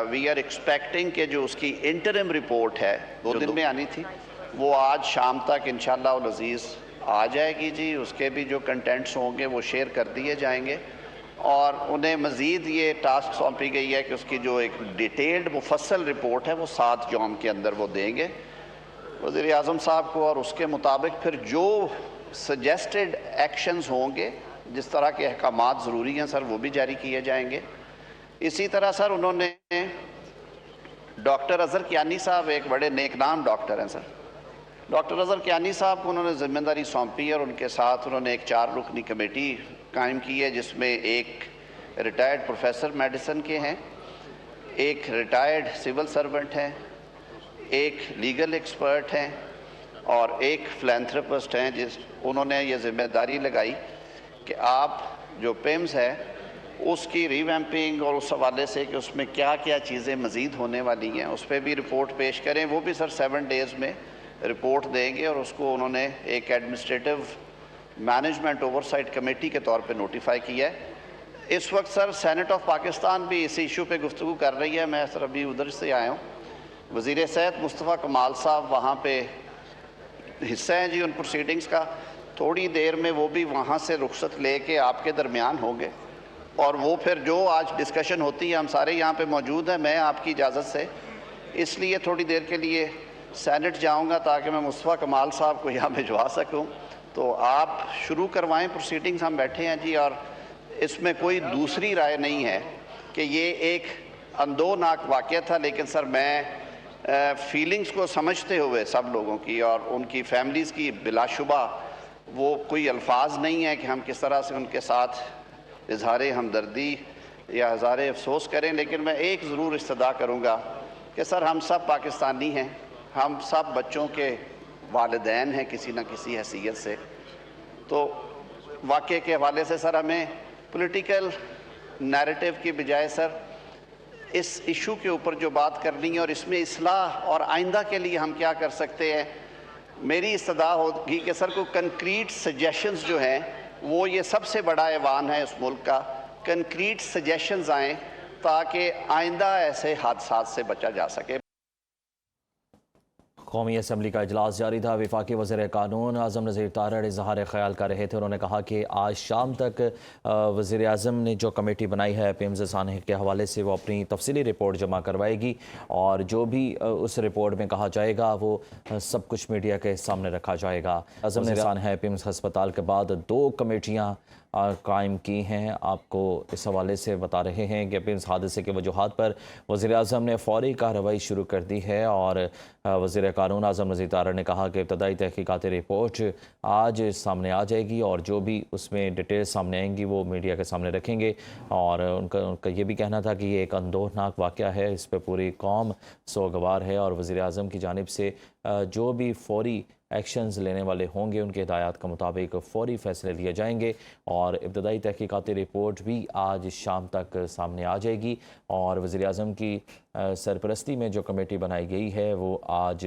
We are expecting کہ جو اس کی انٹرم رپورٹ ہے 2 دن میں آنی تھی، وہ آج شام تک انشاءاللہ العزیز آ جائے گی جی۔ اس کے بھی جو کنٹینٹس ہوں گے وہ شیئر کر دیے جائیں گے، اور انہیں مزید یہ ٹاسک سونپی گئی ہے کہ اس کی جو ایک ڈیٹیلڈ مفصل رپورٹ ہے وہ 7 یوم کے اندر وہ دیں گے وزیر اعظم صاحب کو، اور اس کے مطابق پھر جو سجیسٹڈ ایکشنز ہوں گے، جس طرح کے احکامات ضروری ہیں سر، وہ بھی جاری کیے جائیں گے۔ اسی طرح سر انہوں نے ڈاکٹر اظہر کیانی صاحب ایک بڑے نیک نام ڈاکٹر ہیں سر، ڈاکٹر اظہر کیانی صاحب کو انہوں نے ذمہ داری سونپی، اور ان کے ساتھ انہوں نے ایک 4 رکنی کمیٹی قائم کی ہے، جس میں ایک ریٹائرڈ پروفیسر میڈیسن کے ہیں، ایک ریٹائرڈ سول سرونٹ ہیں، ایک لیگل ایکسپرٹ ہیں، اور ایک فلینتھراپسٹ ہیں۔ انہوں نے یہ ذمہ داری لگائی کہ آپ جو پیمز ہے اس کی ریویمپنگ اور اس حوالے سے کہ اس میں کیا کیا چیزیں مزید ہونے والی ہیں اس پہ بھی رپورٹ پیش کریں۔ وہ بھی سر 7 ڈیز میں رپورٹ دیں گے، اور اس کو انہوں نے ایک ایڈمنسٹریٹو مینجمنٹ اوورسائٹ کمیٹی کے طور پہ نوٹیفائی کیا ہے۔ اس وقت سر سینٹ آف پاکستان بھی اس ایشو پہ گفتگو کر رہی ہے، میں سر ابھی ادھر سے آیا ہوں۔ وزیر صحت مصطفیٰ کمال صاحب وہاں پہ حصہ ہیں جی ان پروسیڈنگز کا، تھوڑی دیر میں وہ بھی وہاں سے رخصت لے کے آپ کے درمیان ہوں گے، اور وہ پھر جو آج ڈسکشن ہوتی ہے ہم سارے یہاں پہ موجود ہیں، میں آپ کی اجازت سے اس لیے تھوڑی دیر کے لیے سینٹ جاؤں گا تاکہ میں مصطفیٰ کمال صاحب کو یہاں بھجوا سکوں۔ تو آپ شروع کروائیں پروسیڈنگز، ہم بیٹھے ہیں جی، اور اس میں کوئی دوسری رائے نہیں ہے کہ یہ ایک اندوناک واقعہ تھا، لیکن سر میں فیلنگز کو سمجھتے ہوئے سب لوگوں کی اور ان کی فیملیز کی، بلا شبہ وہ کوئی الفاظ نہیں ہے کہ ہم کس طرح سے ان کے ساتھ اظہار ہمدردی یا اظہار افسوس کریں، لیکن میں ایک ضرور استدعا کروں گا کہ سر ہم سب پاکستانی ہیں، ہم سب بچوں کے والدین ہیں کسی نہ کسی حیثیت سے، تو واقعے کے حوالے سے سر ہمیں پولیٹیکل نیریٹو کی بجائے سر اس ایشو کے اوپر جو بات کرنی ہے اور اس میں اصلاح اور آئندہ کے لیے ہم کیا کر سکتے ہیں، میری استدعا ہوگی کہ سر کو کنکریٹ سجیشنز جو ہیں، وہ یہ سب سے بڑا ایوان ہے اس ملک کا، کنکریٹ سجیشنز آئیں تاکہ آئندہ ایسے حادثات سے بچا جا سکے۔ قومی اسمبلی کا اجلاس جاری تھا۔ وفاقی وزیر قانون اعظم نذیر تارڑ اظہار خیال کر رہے تھے۔ انہوں نے کہا کہ آج شام تک وزیر اعظم نے جو کمیٹی بنائی ہے پیمز سانحہ کے حوالے سے، وہ اپنی تفصیلی رپورٹ جمع کروائے گی، اور جو بھی اس رپورٹ میں کہا جائے گا وہ سب کچھ میڈیا کے سامنے رکھا جائے گا۔ اعظم نے سانحہ پیمز ہسپتال کے بعد 2 کمیٹیاں قائم کی ہیں۔ آپ کو اس حوالے سے بتا رہے ہیں کہ پیمز حادثے کے وجوہات پر وزیر اعظم نے فوری کارروائی شروع کر دی ہے، اور وزیر قانون اعظم نذیر تارڑ نے کہا کہ ابتدائی تحقیقاتی رپورٹ آج سامنے آ جائے گی، اور جو بھی اس میں ڈیٹیل سامنے آئیں گی وہ میڈیا کے سامنے رکھیں گے۔ اور ان کا یہ بھی کہنا تھا کہ یہ ایک اندوہناک واقعہ ہے، اس پہ پوری قوم سوگوار ہے، اور وزیر اعظم کی جانب سے جو بھی فوری ایکشنز لینے والے ہوں گے ان کے ہدایات کے مطابق فوری فیصلے لیے جائیں گے، اور ابتدائی تحقیقاتی رپورٹ بھی آج شام تک سامنے آ جائے گی۔ اور وزیر اعظم کی سرپرستی میں جو کمیٹی بنائی گئی ہے وہ آج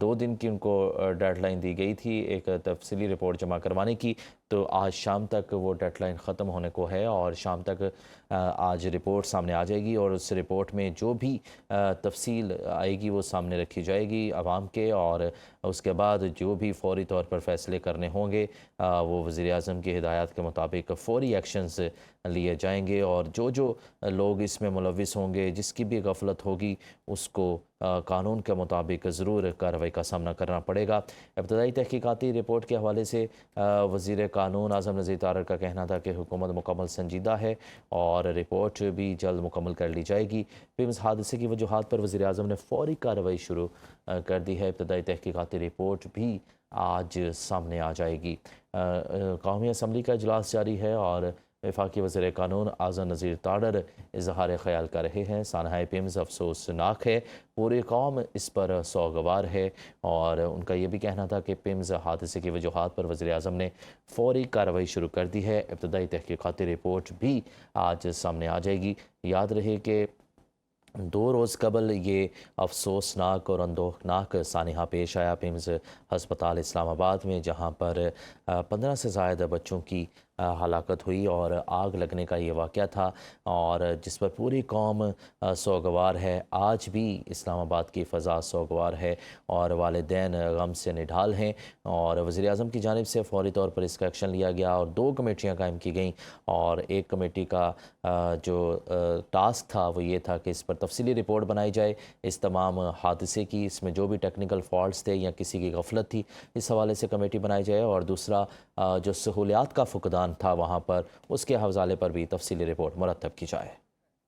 2 دن کی ان کو ڈیڈ لائن دی گئی تھی ایک تفصیلی رپورٹ جمع کروانے کی، تو آج شام تک وہ ڈیڈ لائن ختم ہونے کو ہے، اور شام تک آج رپورٹ سامنے آ جائے گی، اور اس رپورٹ میں جو بھی تفصیل آئے گی وہ سامنے رکھی جائے گی عوام کے، اور اس کے بعد جو بھی فوری طور پر فیصلے کرنے ہوں گے وہ وزیر اعظم کی ہدایات کے مطابق فوری ایکشنز لیے جائیں گے، اور جو لوگ اس میں ملوث ہوں گے، جس کی بھی غفلت ہوگی، اس کو قانون کے مطابق ضرور کارروائی کا سامنا کرنا پڑے گا۔ ابتدائی تحقیقاتی رپورٹ کے حوالے سے وزیر قانون اعظم نذیر تارڑ کا کہنا تھا کہ حکومت مکمل سنجیدہ ہے، اور رپورٹ بھی جلد مکمل کر لی جائے گی۔ پیمز حادثے کی وجوہات پر وزیر اعظم نے فوری کارروائی شروع کر دی ہے۔ ابتدائی تحقیقاتی رپورٹ بھی آج سامنے آ جائے گی۔ قومی اسمبلی کا اجلاس جاری ہے، اور وفاقی وزیر قانون اعظم نذیر تارڑ اظہار خیال کر رہے ہیں۔ سانحہ پیمز افسوسناک ہے، پوری قوم اس پر سوگوار ہے، اور ان کا یہ بھی کہنا تھا کہ پیمز حادثے کی وجوہات پر وزیر اعظم نے فوری کارروائی شروع کر دی ہے۔ ابتدائی تحقیقاتی رپورٹ بھی آج سامنے آ جائے گی۔ یاد رہے کہ 2 روز قبل یہ افسوسناک اور اندوہناک سانحہ پیش آیا پیمز ہسپتال اسلام آباد میں، جہاں پر 15 سے زائد بچوں کی ہلاکت ہوئی اور آگ لگنے کا یہ واقعہ تھا، اور جس پر پوری قوم سوگوار ہے۔ آج بھی اسلام آباد کی فضا سوگوار ہے اور والدین غم سے نڈھال ہیں، اور وزیر اعظم کی جانب سے فوری طور پر اس کا ایکشن لیا گیا اور 2 کمیٹیاں قائم کی گئیں، اور ایک کمیٹی کا جو ٹاسک تھا وہ یہ تھا کہ اس پر تفصیلی رپورٹ بنائی جائے اس تمام حادثے کی، اس میں جو بھی ٹیکنیکل فالٹس تھے یا کسی کی غفلت تھی اس حوالے سے کمیٹی بنائی جائے، اور دوسرا جو سہولیات کا فقدان تھا وہاں پر اس کے حوالے پر بھی تفصیلی رپورٹ مرتب کی جائے۔